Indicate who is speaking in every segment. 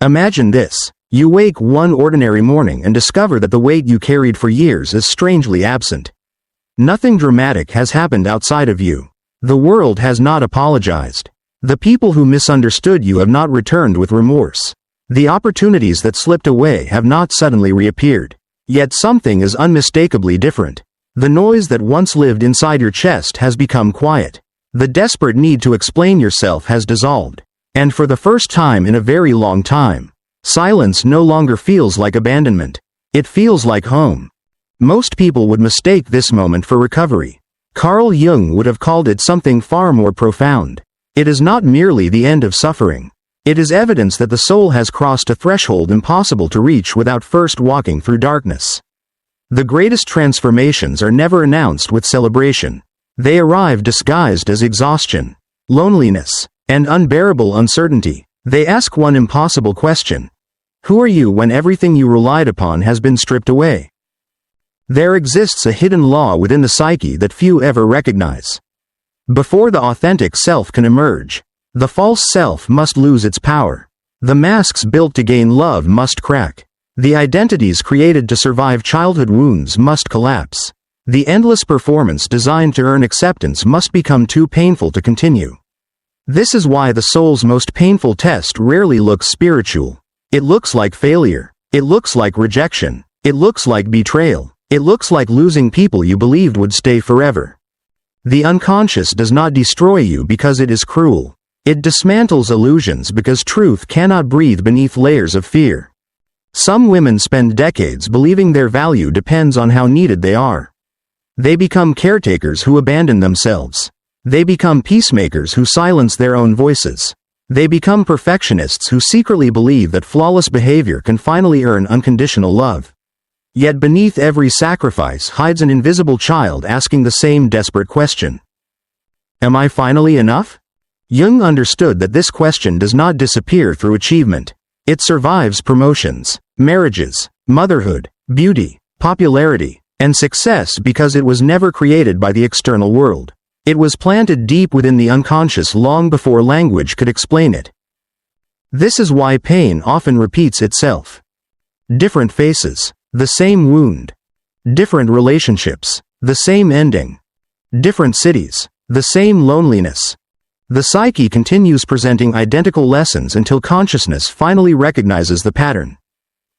Speaker 1: Imagine this. You wake one ordinary morning and discover that the weight you carried for years is strangely absent. Nothing dramatic has happened outside of you. The world has not apologized. The people who misunderstood you have not returned with remorse. The opportunities that slipped away have not suddenly reappeared. Yet something is unmistakably different. The noise that once lived inside your chest has become quiet. The desperate need to explain yourself has dissolved. And for the first time in a very long time, silence no longer feels like abandonment. It feels like home. Most people would mistake this moment for recovery. Carl Jung would have called it something far more profound. It is not merely the end of suffering. It is evidence that the soul has crossed a threshold impossible to reach without first walking through darkness. The greatest transformations are never announced with celebration. They arrive disguised as exhaustion, loneliness, and unbearable uncertainty. They ask one impossible question. Who are you when everything you relied upon has been stripped away? There exists a hidden law within the psyche that few ever recognize. Before the authentic self can emerge, the false self must lose its power. The masks built to gain love must crack. The identities created to survive childhood wounds must collapse. The endless performance designed to earn acceptance must become too painful to continue. This is why the soul's most painful test rarely looks spiritual. It looks like failure. It looks like rejection. It looks like betrayal. It looks like losing people you believed would stay forever. The unconscious does not destroy you because it is cruel. It dismantles illusions because truth cannot breathe beneath layers of fear. Some women spend decades believing their value depends on how needed they are. They become caretakers who abandon themselves. They become peacemakers who silence their own voices. They become perfectionists who secretly believe that flawless behavior can finally earn unconditional love. Yet beneath every sacrifice hides an invisible child asking the same desperate question. Am I finally enough? Jung understood that this question does not disappear through achievement. It survives promotions, marriages, motherhood, beauty, popularity, and success because it was never created by the external world. It was planted deep within the unconscious long before language could explain it. This is why pain often repeats itself. Different faces, the same wound. Different relationships, the same ending. Different cities, the same loneliness. The psyche continues presenting identical lessons until consciousness finally recognizes the pattern.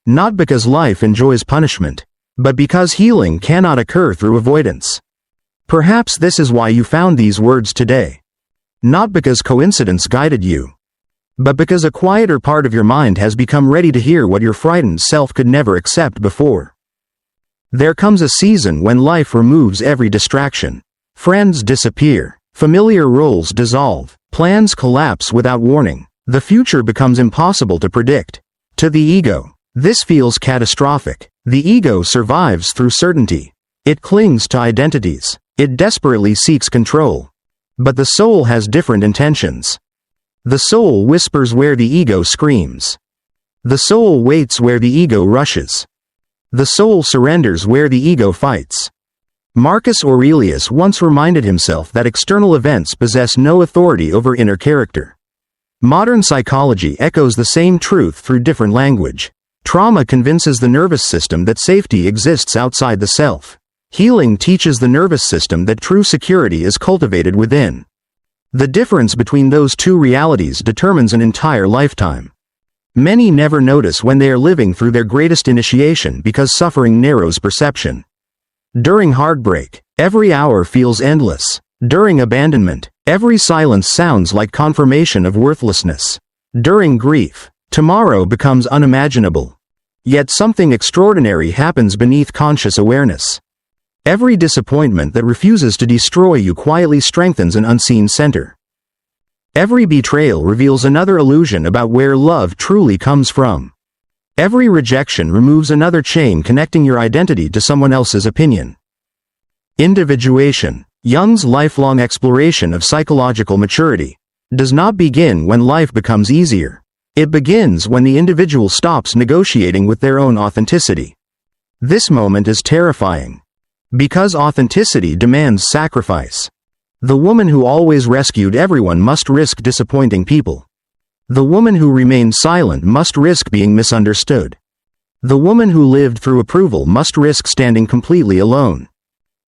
Speaker 1: Not because life enjoys punishment, but because healing cannot occur through avoidance. Perhaps this is why you found these words today. Not because coincidence guided you, but because a quieter part of your mind has become ready to hear what your frightened self could never accept before. There comes a season when life removes every distraction. Friends disappear. Familiar roles dissolve. Plans collapse without warning. The future becomes impossible to predict. To the ego, this feels catastrophic. The ego survives through certainty. It clings to identities. It desperately seeks control. But the soul has different intentions. The soul whispers where the ego screams. The soul waits where the ego rushes. The soul surrenders where the ego fights. Marcus Aurelius once reminded himself that external events possess no authority over inner character. Modern psychology echoes the same truth through different language. Trauma convinces the nervous system that safety exists outside the self. Healing teaches the nervous system that true security is cultivated within. The difference between those two realities determines an entire lifetime. Many never notice when they are living through their greatest initiation because suffering narrows perception. During heartbreak, every hour feels endless. During abandonment, every silence sounds like confirmation of worthlessness. During grief, tomorrow becomes unimaginable. Yet something extraordinary happens beneath conscious awareness. Every disappointment that refuses to destroy you quietly strengthens an unseen center. Every betrayal reveals another illusion about where love truly comes from. Every rejection removes another chain connecting your identity to someone else's opinion. Individuation, Jung's lifelong exploration of psychological maturity, does not begin when life becomes easier. It begins when the individual stops negotiating with their own authenticity. This moment is terrifying. Because authenticity demands sacrifice. The woman who always rescued everyone must risk disappointing people. The woman who remained silent must risk being misunderstood. The woman who lived through approval must risk standing completely alone.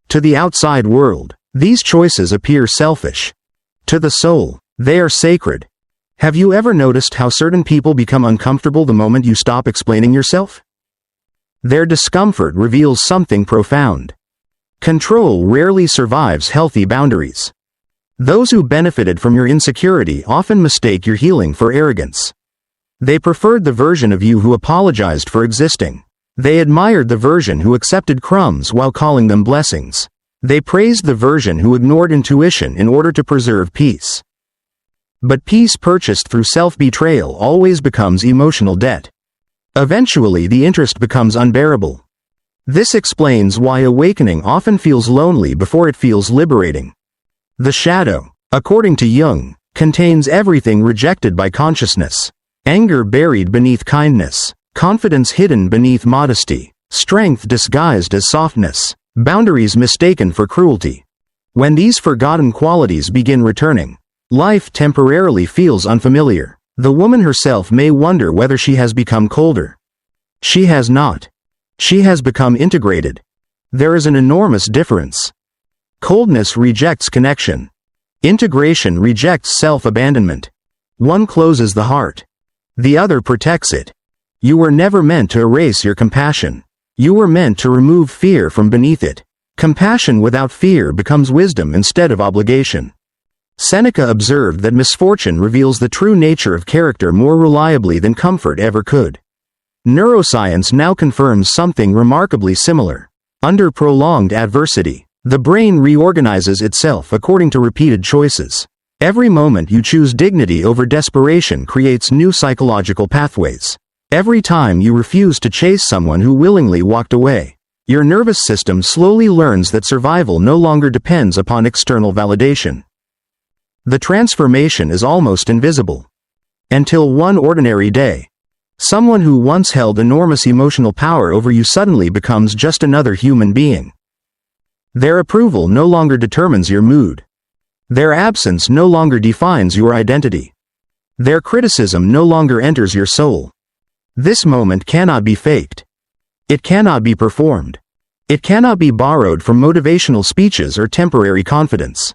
Speaker 1: To the outside world, these choices appear selfish. To the soul, they are sacred. Have you ever noticed how certain people become uncomfortable the moment you stop explaining yourself? Their discomfort reveals something profound. Control rarely survives healthy boundaries. Those who benefited from your insecurity often mistake your healing for arrogance. They preferred the version of you who apologized for existing. They admired the version who accepted crumbs while calling them blessings. They praised the version who ignored intuition in order to preserve peace. But peace purchased through self-betrayal always becomes emotional debt. Eventually the interest becomes unbearable. This explains why awakening often feels lonely before it feels liberating. The shadow, according to Jung, contains everything rejected by consciousness. Anger buried beneath kindness, confidence hidden beneath modesty, strength disguised as softness, boundaries mistaken for cruelty. When these forgotten qualities begin returning, life temporarily feels unfamiliar. The woman herself may wonder whether she has become colder. She has not. She has become integrated. There is an enormous difference. Coldness rejects connection. Integration rejects self-abandonment. One closes the heart. The other protects it. You were never meant to erase your compassion. You were meant to remove fear from beneath it. Compassion without fear becomes wisdom instead of obligation. Seneca observed that misfortune reveals the true nature of character more reliably than comfort ever could. Neuroscience now confirms something remarkably similar. Under prolonged adversity, the brain reorganizes itself according to repeated choices. Every moment you choose dignity over desperation creates new psychological pathways. Every time you refuse to chase someone who willingly walked away, your nervous system slowly learns that survival no longer depends upon external validation. The transformation is almost invisible. Until one ordinary day, someone who once held enormous emotional power over you suddenly becomes just another human being. Their approval no longer determines your mood. Their absence no longer defines your identity. Their criticism no longer enters your soul. This moment cannot be faked. It cannot be performed. It cannot be borrowed from motivational speeches or temporary confidence.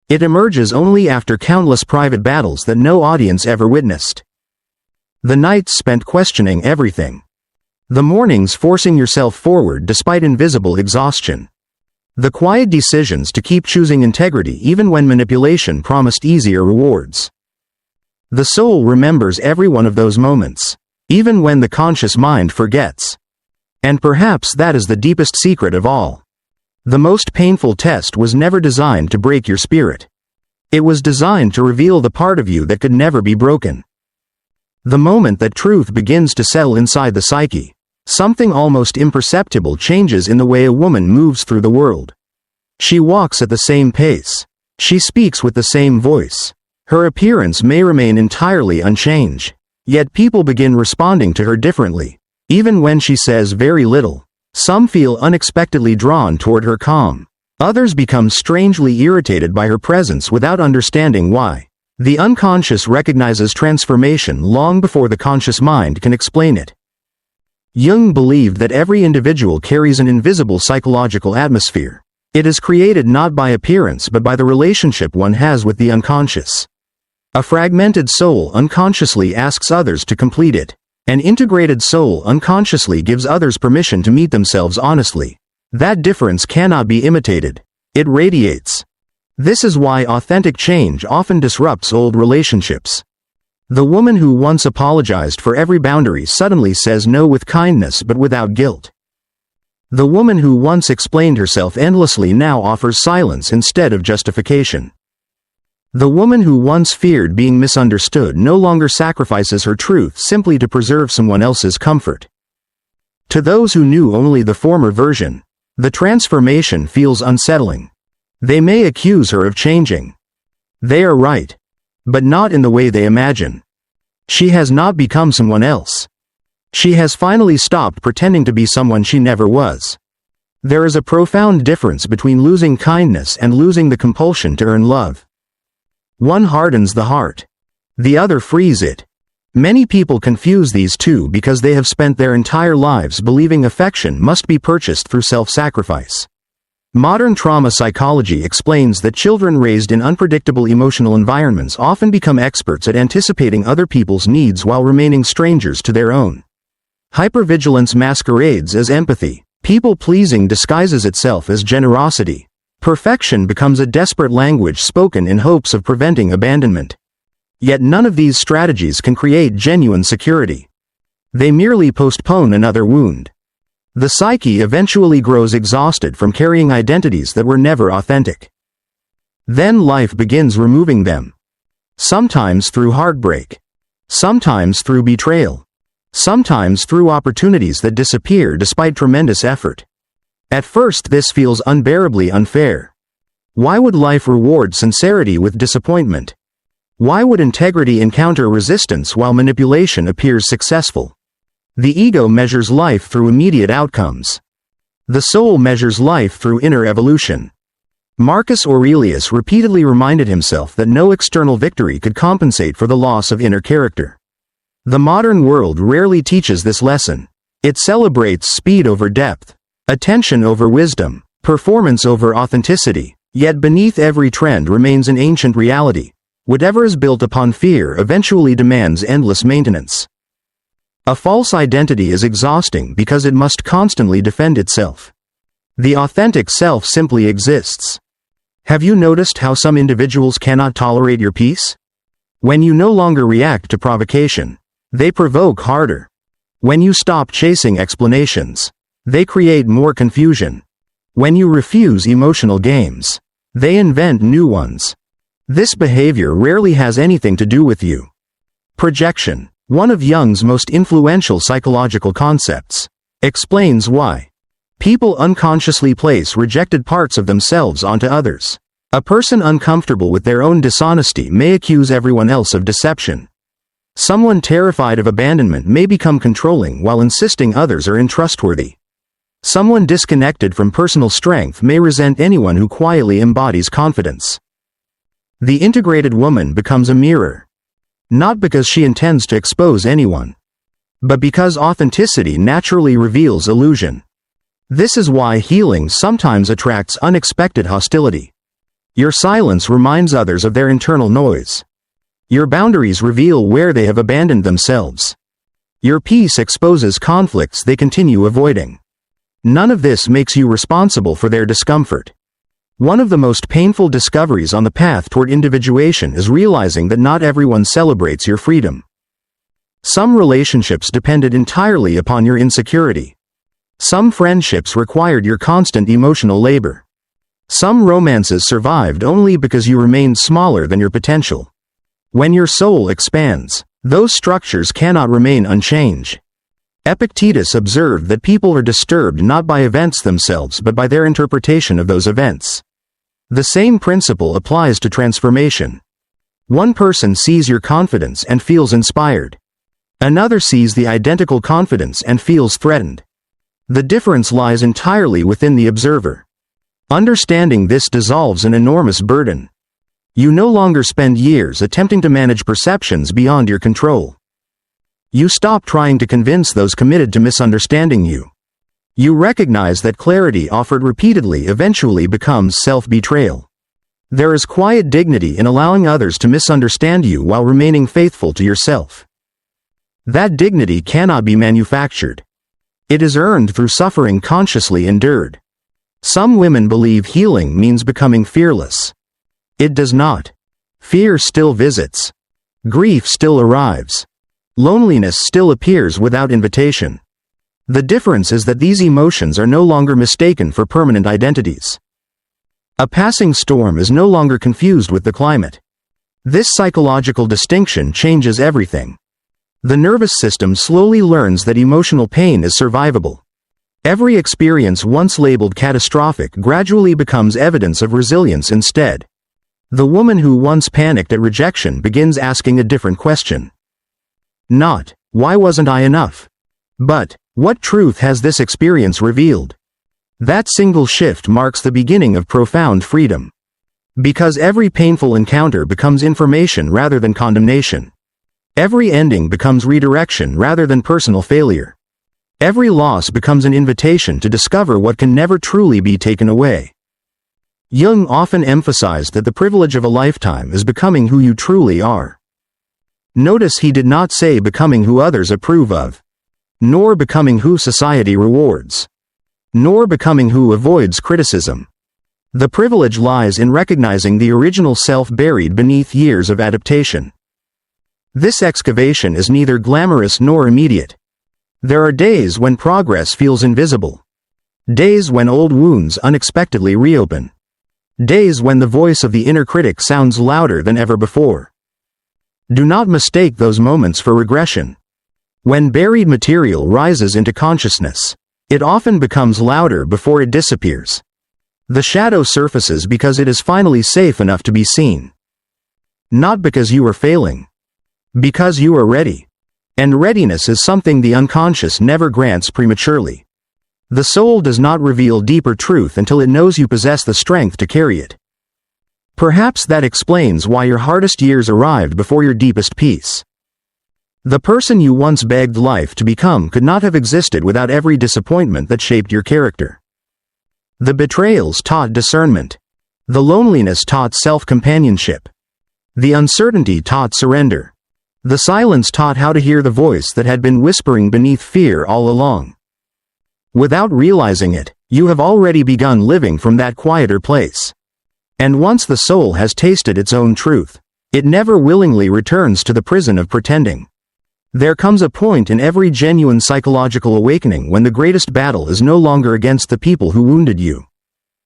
Speaker 1: It emerges only after countless private battles that no audience ever witnessed. The nights spent questioning everything. The mornings forcing yourself forward despite invisible exhaustion. The quiet decisions to keep choosing integrity even when manipulation promised easier rewards. The soul remembers every one of those moments, even when the conscious mind forgets. And perhaps that is the deepest secret of all. The most painful test was never designed to break your spirit. It was designed to reveal the part of you that could never be broken. The moment that truth begins to settle inside the psyche, something almost imperceptible changes in the way a woman moves through the world. She walks at the same pace. She speaks with the same voice. Her appearance may remain entirely unchanged, yet people begin responding to her differently. Even when she says very little, some feel unexpectedly drawn toward her calm. Others become strangely irritated by her presence without understanding why. The unconscious recognizes transformation long before the conscious mind can explain it. Jung believed that every individual carries an invisible psychological atmosphere. It is created not by appearance but by the relationship one has with the unconscious. A fragmented soul unconsciously asks others to complete it. An integrated soul unconsciously gives others permission to meet themselves honestly. That difference cannot be imitated. It radiates. This is why authentic change often disrupts old relationships. The woman who once apologized for every boundary suddenly says no with kindness but without guilt. The woman who once explained herself endlessly now offers silence instead of justification. The woman who once feared being misunderstood no longer sacrifices her truth simply to preserve someone else's comfort. To those who knew only the former version, the transformation feels unsettling. They may accuse her of changing. They are right. But not in the way they imagine. She has not become someone else. She has finally stopped pretending to be someone she never was. There is a profound difference between losing kindness and losing the compulsion to earn love. One hardens the heart. The other frees it. Many people confuse these two because they have spent their entire lives believing affection must be purchased through self-sacrifice. Modern trauma psychology explains that children raised in unpredictable emotional environments often become experts at anticipating other people's needs while remaining strangers to their own. Hypervigilance masquerades as empathy. People-pleasing disguises itself as generosity. Perfection becomes a desperate language spoken in hopes of preventing abandonment. Yet none of these strategies can create genuine security. They merely postpone another wound. The psyche eventually grows exhausted from carrying identities that were never authentic. Then life begins removing them. Sometimes through heartbreak. Sometimes through betrayal. Sometimes through opportunities that disappear despite tremendous effort. At first this feels unbearably unfair. Why would life reward sincerity with disappointment? Why would integrity encounter resistance while manipulation appears successful? The ego measures life through immediate outcomes. The soul measures life through inner evolution. Marcus Aurelius repeatedly reminded himself that no external victory could compensate for the loss of inner character. The modern world rarely teaches this lesson. It celebrates speed over depth, attention over wisdom, performance over authenticity. Yet beneath every trend remains an ancient reality. Whatever is built upon fear eventually demands endless maintenance. A false identity is exhausting because it must constantly defend itself. The authentic self simply exists. Have you noticed how some individuals cannot tolerate your peace? When you no longer react to provocation, they provoke harder. When you stop chasing explanations, they create more confusion. When you refuse emotional games, they invent new ones. This behavior rarely has anything to do with you. Projection, one of Jung's most influential psychological concepts, explains why people unconsciously place rejected parts of themselves onto others. A person uncomfortable with their own dishonesty may accuse everyone else of deception. Someone terrified of abandonment may become controlling while insisting others are untrustworthy. Someone disconnected from personal strength may resent anyone who quietly embodies confidence. The integrated woman becomes a mirror. Not because she intends to expose anyone, but because authenticity naturally reveals illusion. This is why healing sometimes attracts unexpected hostility. Your silence reminds others of their internal noise. Your boundaries reveal where they have abandoned themselves. Your peace exposes conflicts they continue avoiding. None of this makes you responsible for their discomfort. One of the most painful discoveries on the path toward individuation is realizing that not everyone celebrates your freedom. Some relationships depended entirely upon your insecurity. Some friendships required your constant emotional labor. Some romances survived only because you remained smaller than your potential. When your soul expands, those structures cannot remain unchanged. Epictetus observed that people are disturbed not by events themselves but by their interpretation of those events. The same principle applies to transformation. One person sees your confidence and feels inspired. Another sees the identical confidence and feels threatened. The difference lies entirely within the observer. Understanding this dissolves an enormous burden. You no longer spend years attempting to manage perceptions beyond your control. You stop trying to convince those committed to misunderstanding you. You recognize that clarity offered repeatedly eventually becomes self-betrayal. There is quiet dignity in allowing others to misunderstand you while remaining faithful to yourself. That dignity cannot be manufactured. It is earned through suffering consciously endured. Some women believe healing means becoming fearless. It does not. Fear still visits. Grief still arrives. Loneliness still appears without invitation. The difference is that these emotions are no longer mistaken for permanent identities. A passing storm is no longer confused with the climate. This psychological distinction changes everything. The nervous system slowly learns that emotional pain is survivable. Every experience once labeled catastrophic gradually becomes evidence of resilience instead. The woman who once panicked at rejection begins asking a different question. Not, why wasn't I enough? But, what truth has this experience revealed? That single shift marks the beginning of profound freedom. Because every painful encounter becomes information rather than condemnation. Every ending becomes redirection rather than personal failure. Every loss becomes an invitation to discover what can never truly be taken away. Jung often emphasized that the privilege of a lifetime is becoming who you truly are. Notice he did not say becoming who others approve of, nor becoming who society rewards, nor becoming who avoids criticism. The privilege lies in recognizing the original self buried beneath years of adaptation. This excavation is neither glamorous nor immediate. There are days when progress feels invisible. Days when old wounds unexpectedly reopen. Days when the voice of the inner critic sounds louder than ever before. Do not mistake those moments for regression. When buried material rises into consciousness, it often becomes louder before it disappears. The shadow surfaces because it is finally safe enough to be seen. Not because you are failing. Because you are ready. And readiness is something the unconscious never grants prematurely. The soul does not reveal deeper truth until it knows you possess the strength to carry it. Perhaps that explains why your hardest years arrived before your deepest peace. The person you once begged life to become could not have existed without every disappointment that shaped your character. The betrayals taught discernment. The loneliness taught self-companionship. The uncertainty taught surrender. The silence taught how to hear the voice that had been whispering beneath fear all along. Without realizing it, you have already begun living from that quieter place. And once the soul has tasted its own truth, it never willingly returns to the prison of pretending. There comes a point in every genuine psychological awakening when the greatest battle is no longer against the people who wounded you.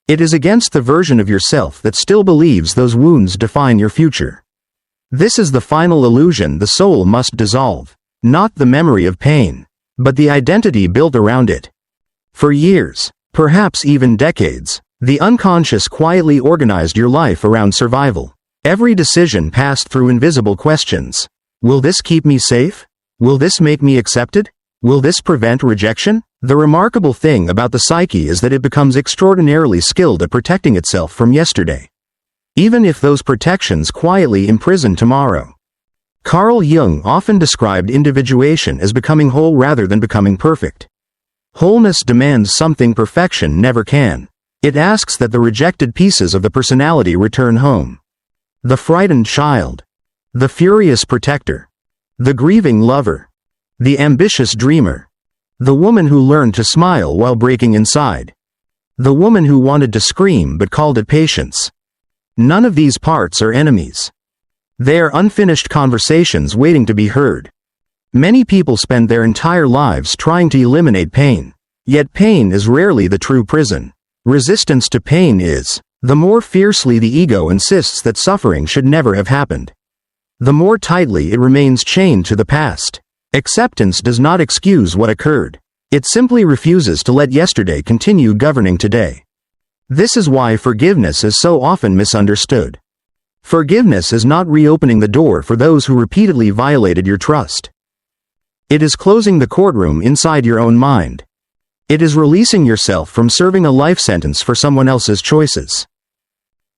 Speaker 1: It is against the version of yourself that still believes those wounds define your future. This is the final illusion the soul must dissolve, not the memory of pain, but the identity built around it. For years, perhaps even decades, the unconscious quietly organized your life around survival. Every decision passed through invisible questions. Will this keep me safe? Will this make me accepted? Will this prevent rejection? The remarkable thing about the psyche is that it becomes extraordinarily skilled at protecting itself from yesterday, even if those protections quietly imprison tomorrow. Carl Jung often described individuation as becoming whole rather than becoming perfect. Wholeness demands something perfection never can. It asks that the rejected pieces of the personality return home. The frightened child. The furious protector. The grieving lover. The ambitious dreamer. The woman who learned to smile while breaking inside. The woman who wanted to scream but called it patience. None of these parts are enemies. They are unfinished conversations waiting to be heard. Many people spend their entire lives trying to eliminate pain. Yet pain is rarely the true prison. Resistance to pain is. The more fiercely the ego insists that suffering should never have happened, the more tightly it remains chained to the past. Acceptance does not excuse what occurred. It simply refuses to let yesterday continue governing today. This is why forgiveness is so often misunderstood. Forgiveness is not reopening the door for those who repeatedly violated your trust. It is closing the courtroom inside your own mind. It is releasing yourself from serving a life sentence for someone else's choices.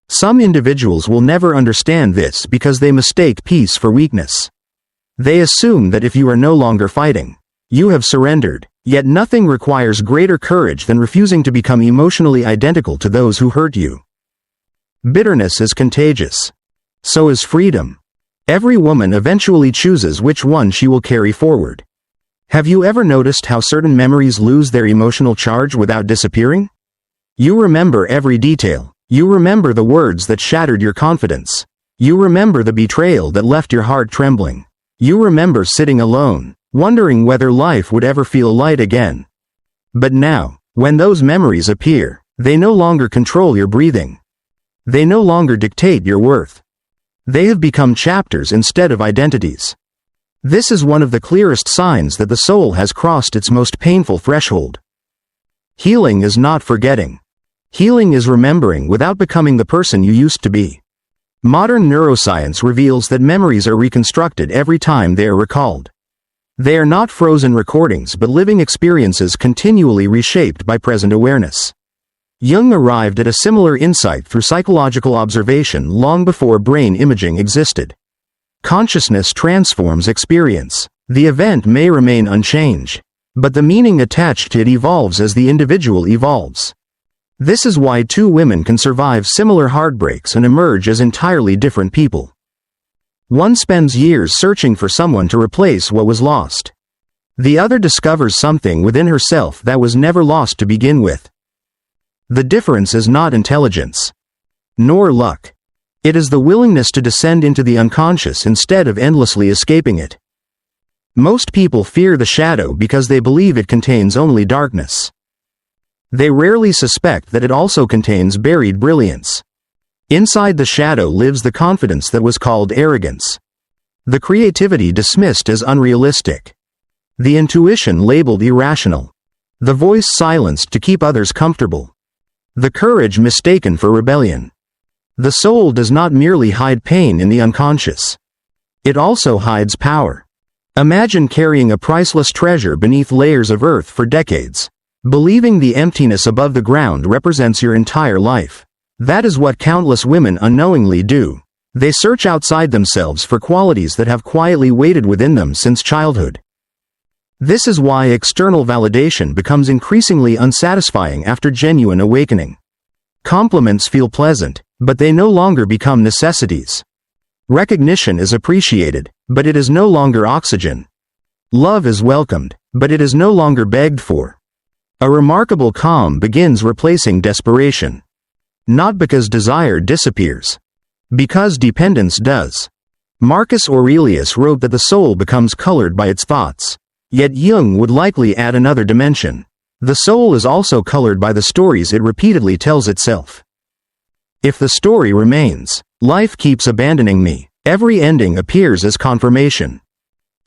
Speaker 1: Some individuals will never understand this because they mistake peace for weakness. They assume that if you are no longer fighting, you have surrendered. Yet nothing requires greater courage than refusing to become emotionally identical to those who hurt you. Bitterness is contagious. So is freedom. Every woman eventually chooses which one she will carry forward. Have you ever noticed how certain memories lose their emotional charge without disappearing? You remember every detail. You remember the words that shattered your confidence. You remember the betrayal that left your heart trembling. You remember sitting alone, wondering whether life would ever feel light again. But now, when those memories appear, they no longer control your breathing. They no longer dictate your worth. They have become chapters instead of identities. This is one of the clearest signs that the soul has crossed its most painful threshold. Healing is not forgetting. Healing is remembering without becoming the person you used to be. Modern neuroscience reveals that memories are reconstructed every time they are recalled. They are not frozen recordings but living experiences continually reshaped by present awareness. Jung arrived at a similar insight through psychological observation long before brain imaging existed. Consciousness transforms experience. The event may remain unchanged, but the meaning attached to it evolves as the individual evolves. This is why two women can survive similar heartbreaks and emerge as entirely different people. One spends years searching for someone to replace what was lost. The other discovers something within herself that was never lost to begin with. The difference is not intelligence, nor luck. It is the willingness to descend into the unconscious instead of endlessly escaping it. Most people fear the shadow because they believe it contains only darkness. They rarely suspect that it also contains buried brilliance. Inside the shadow lives the confidence that was called arrogance, the creativity dismissed as unrealistic, the intuition labeled irrational, the voice silenced to keep others comfortable, the courage mistaken for rebellion. The soul does not merely hide pain in the unconscious. It also hides power. Imagine carrying a priceless treasure beneath layers of earth for decades, believing the emptiness above the ground represents your entire life. That is what countless women unknowingly do. They search outside themselves for qualities that have quietly waited within them since childhood. This is why external validation becomes increasingly unsatisfying after genuine awakening. Compliments feel pleasant, but they no longer become necessities. Recognition is appreciated, but it is no longer oxygen. Love is welcomed, but it is no longer begged for. A remarkable calm begins replacing desperation. Not because desire disappears, because dependence does. Marcus Aurelius wrote that the soul becomes colored by its thoughts. Yet Jung would likely add another dimension. The soul is also colored by the stories it repeatedly tells itself. If the story remains, life keeps abandoning me, every ending appears as confirmation.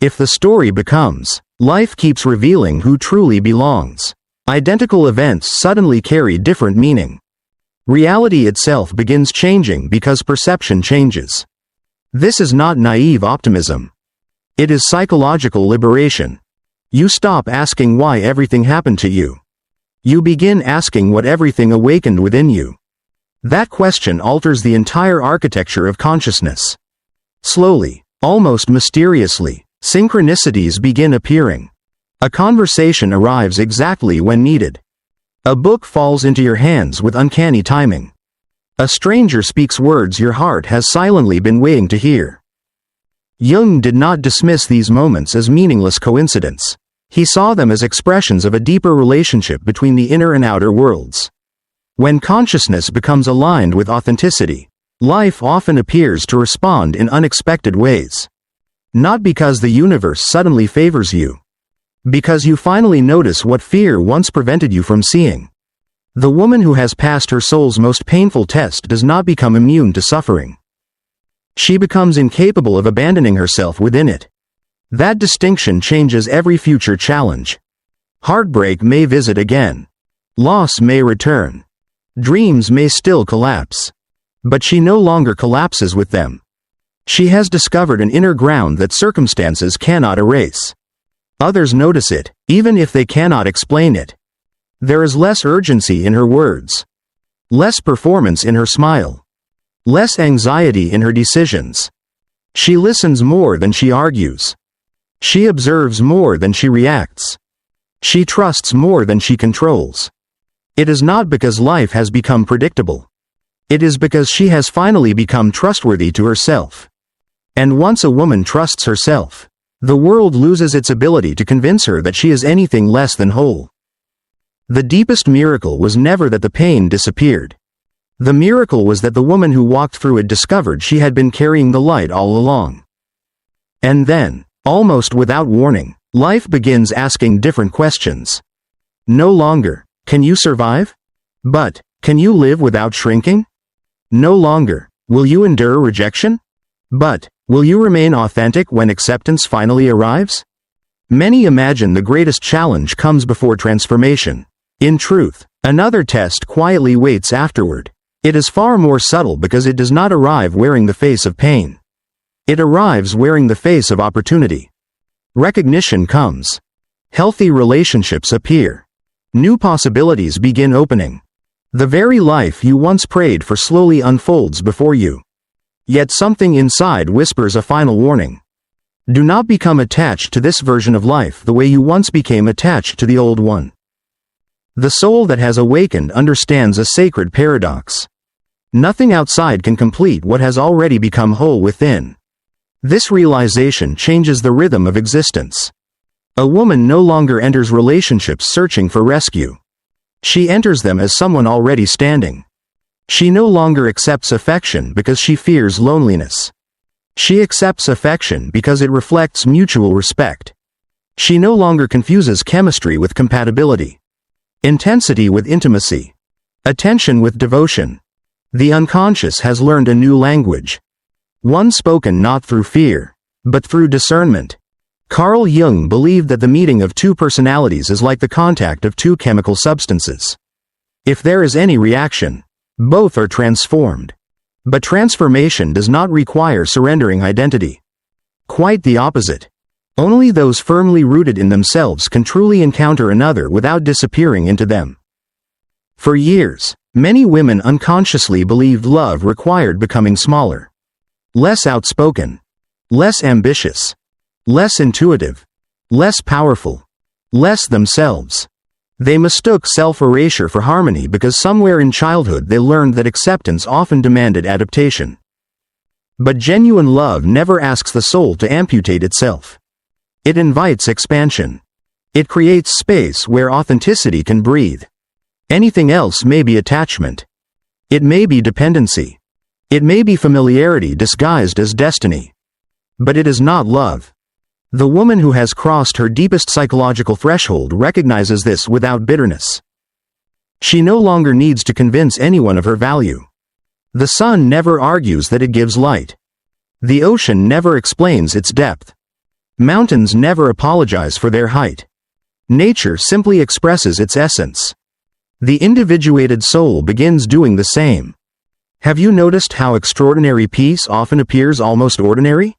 Speaker 1: If the story becomes, life keeps revealing who truly belongs. Identical events suddenly carry different meaning. Reality itself begins changing because perception changes. This is not naive optimism. It is psychological liberation. You stop asking why everything happened to you. You begin asking what everything awakened within you. That question alters the entire architecture of consciousness. Slowly, almost mysteriously, synchronicities begin appearing. A conversation arrives exactly when needed. A book falls into your hands with uncanny timing. A stranger speaks words your heart has silently been waiting to hear. Jung did not dismiss these moments as meaningless coincidence. He saw them as expressions of a deeper relationship between the inner and outer worlds. When consciousness becomes aligned with authenticity, life often appears to respond in unexpected ways. Not because the universe suddenly favors you, because you finally notice what fear once prevented you from seeing. The woman who has passed her soul's most painful test does not become immune to suffering. She becomes incapable of abandoning herself within it. That distinction changes every future challenge. Heartbreak may visit again. Loss may return. Dreams may still collapse. But she no longer collapses with them. She has discovered an inner ground that circumstances cannot erase. Others notice it, even if they cannot explain it. There is less urgency in her words. Less performance in her smile. Less anxiety in her decisions. She listens more than she argues. She observes more than she reacts. She trusts more than she controls. It is not because life has become predictable. It is because she has finally become trustworthy to herself. And once a woman trusts herself, the world loses its ability to convince her that she is anything less than whole. The deepest miracle was never that the pain disappeared. The miracle was that the woman who walked through it discovered she had been carrying the light all along. And then, almost without warning, life begins asking different questions. No longer, can you survive? But, can you live without shrinking? No longer, will you endure rejection? But, will you remain authentic when acceptance finally arrives? Many imagine the greatest challenge comes before transformation. In truth, another test quietly waits afterward. It is far more subtle because it does not arrive wearing the face of pain. It arrives wearing the face of opportunity. Recognition comes. Healthy relationships appear. New possibilities begin opening. The very life you once prayed for slowly unfolds before you. Yet something inside whispers a final warning. Do not become attached to this version of life the way you once became attached to the old one. The soul that has awakened understands a sacred paradox. Nothing outside can complete what has already become whole within. This realization changes the rhythm of existence. A woman no longer enters relationships searching for rescue. She enters them as someone already standing. She no longer accepts affection because she fears loneliness. She accepts affection because it reflects mutual respect. She no longer confuses chemistry with compatibility, intensity with intimacy, attention with devotion. The unconscious has learned a new language. One spoken not through fear, but through discernment. Carl Jung believed that the meeting of two personalities is like the contact of two chemical substances. If there is any reaction, both are transformed. But transformation does not require surrendering identity. Quite the opposite. Only those firmly rooted in themselves can truly encounter another without disappearing into them. For years, many women unconsciously believed love required becoming smaller, less outspoken, less ambitious, less intuitive, less powerful, less themselves. They mistook self-erasure for harmony because somewhere in childhood they learned that acceptance often demanded adaptation. But genuine love never asks the soul to amputate itself. It invites expansion. It creates space where authenticity can breathe. Anything else may be attachment. It may be dependency. It may be familiarity disguised as destiny. But it is not love. The woman who has crossed her deepest psychological threshold recognizes this without bitterness. She no longer needs to convince anyone of her value. The sun never argues that it gives light. The ocean never explains its depth. Mountains never apologize for their height. Nature simply expresses its essence. The individuated soul begins doing the same. Have you noticed how extraordinary peace often appears almost ordinary?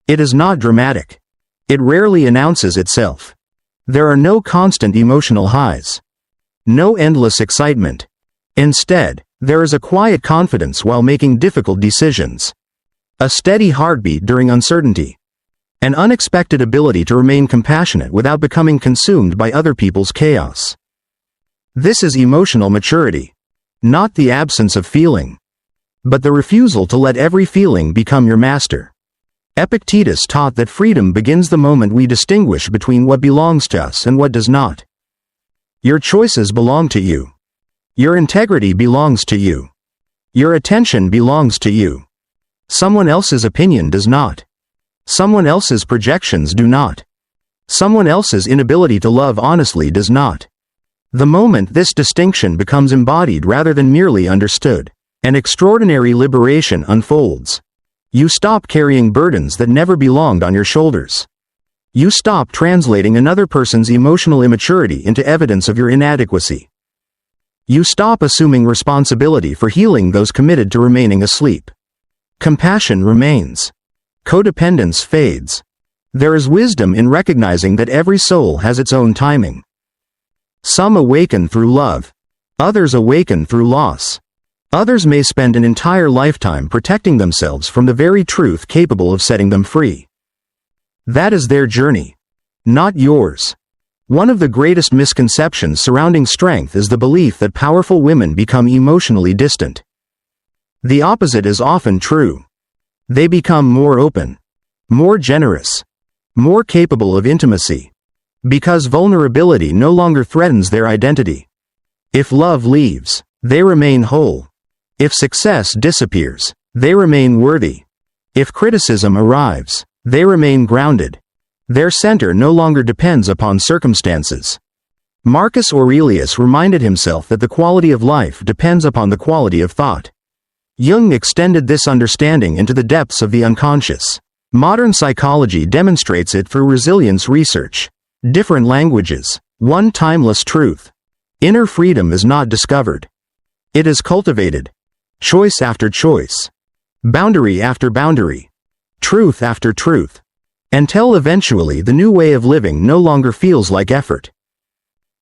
Speaker 1: It is not dramatic. It rarely announces itself. There are no constant emotional highs. No endless excitement. Instead, there is a quiet confidence while making difficult decisions. A steady heartbeat during uncertainty. An unexpected ability to remain compassionate without becoming consumed by other people's chaos. This is emotional maturity. Not the absence of feeling, but the refusal to let every feeling become your master. Epictetus taught that freedom begins the moment we distinguish between what belongs to us and what does not. Your choices belong to you. Your integrity belongs to you. Your attention belongs to you. Someone else's opinion does not. Someone else's projections do not. Someone else's inability to love honestly does not. The moment this distinction becomes embodied rather than merely understood, an extraordinary liberation unfolds. You stop carrying burdens that never belonged on your shoulders. You stop translating another person's emotional immaturity into evidence of your inadequacy. You stop assuming responsibility for healing those committed to remaining asleep. Compassion remains. Codependence fades. There is wisdom in recognizing that every soul has its own timing. Some awaken through love. Others awaken through loss. Others may spend an entire lifetime protecting themselves from the very truth capable of setting them free. That is their journey, not yours. One of the greatest misconceptions surrounding strength is the belief that powerful women become emotionally distant. The opposite is often true. They become more open, more generous, more capable of intimacy, because vulnerability no longer threatens their identity. If love leaves, they remain whole. If success disappears, they remain worthy. If criticism arrives, they remain grounded. Their center no longer depends upon circumstances. Marcus Aurelius reminded himself that the quality of life depends upon the quality of thought. Jung extended this understanding into the depths of the unconscious. Modern psychology demonstrates it through resilience research. Different languages, one timeless truth. Inner freedom is not discovered. It is cultivated. Choice after choice. Boundary after boundary. Truth after truth. Until eventually the new way of living no longer feels like effort.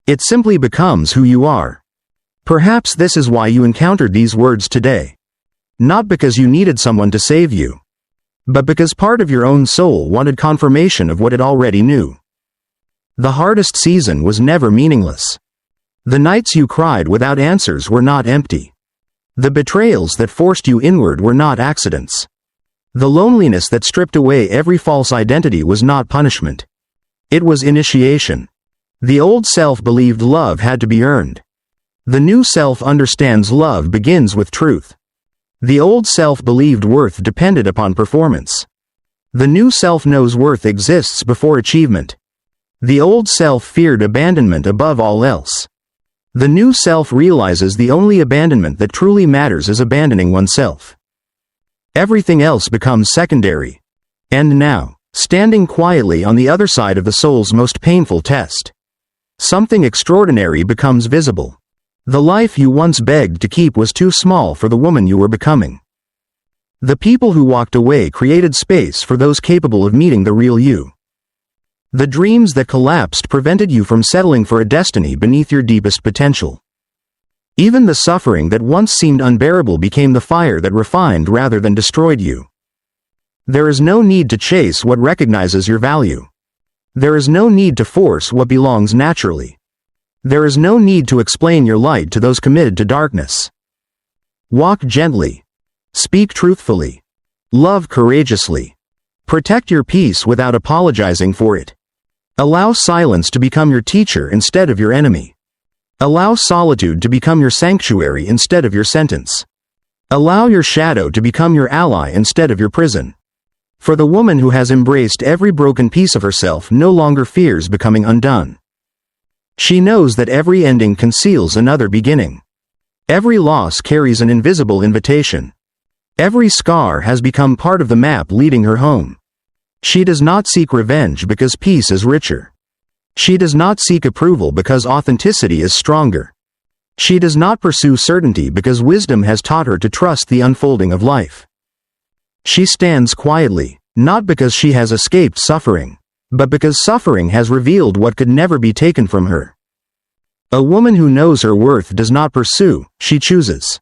Speaker 1: It simply becomes who you are. Perhaps this is why you encountered these words today. Not because you needed someone to save you, but because part of your own soul wanted confirmation of what it already knew. The hardest season was never meaningless. The nights you cried without answers were not empty. The betrayals that forced you inward were not accidents. The loneliness that stripped away every false identity was not punishment. It was initiation. The old self believed love had to be earned. The new self understands love begins with truth. The old self believed worth depended upon performance. The new self knows worth exists before achievement. The old self feared abandonment above all else. The new self realizes the only abandonment that truly matters is abandoning oneself. Everything else becomes secondary. And now, standing quietly on the other side of the soul's most painful test, something extraordinary becomes visible. The life you once begged to keep was too small for the woman you were becoming. The people who walked away created space for those capable of meeting the real you. The dreams that collapsed prevented you from settling for a destiny beneath your deepest potential. Even the suffering that once seemed unbearable became the fire that refined rather than destroyed you. There is no need to chase what recognizes your value. There is no need to force what belongs naturally. There is no need to explain your light to those committed to darkness. Walk gently. Speak truthfully. Love courageously. Protect your peace without apologizing for it. Allow silence to become your teacher instead of your enemy. Allow solitude to become your sanctuary instead of your sentence. Allow your shadow to become your ally instead of your prison. For the woman who has embraced every broken piece of herself no longer fears becoming undone. She knows that every ending conceals another beginning. Every loss carries an invisible invitation. Every scar has become part of the map leading her home. She does not seek revenge because peace is richer. She does not seek approval because authenticity is stronger. She does not pursue certainty because wisdom has taught her to trust the unfolding of life. She stands quietly, not because she has escaped suffering, but because suffering has revealed what could never be taken from her. A woman who knows her worth does not pursue, she chooses.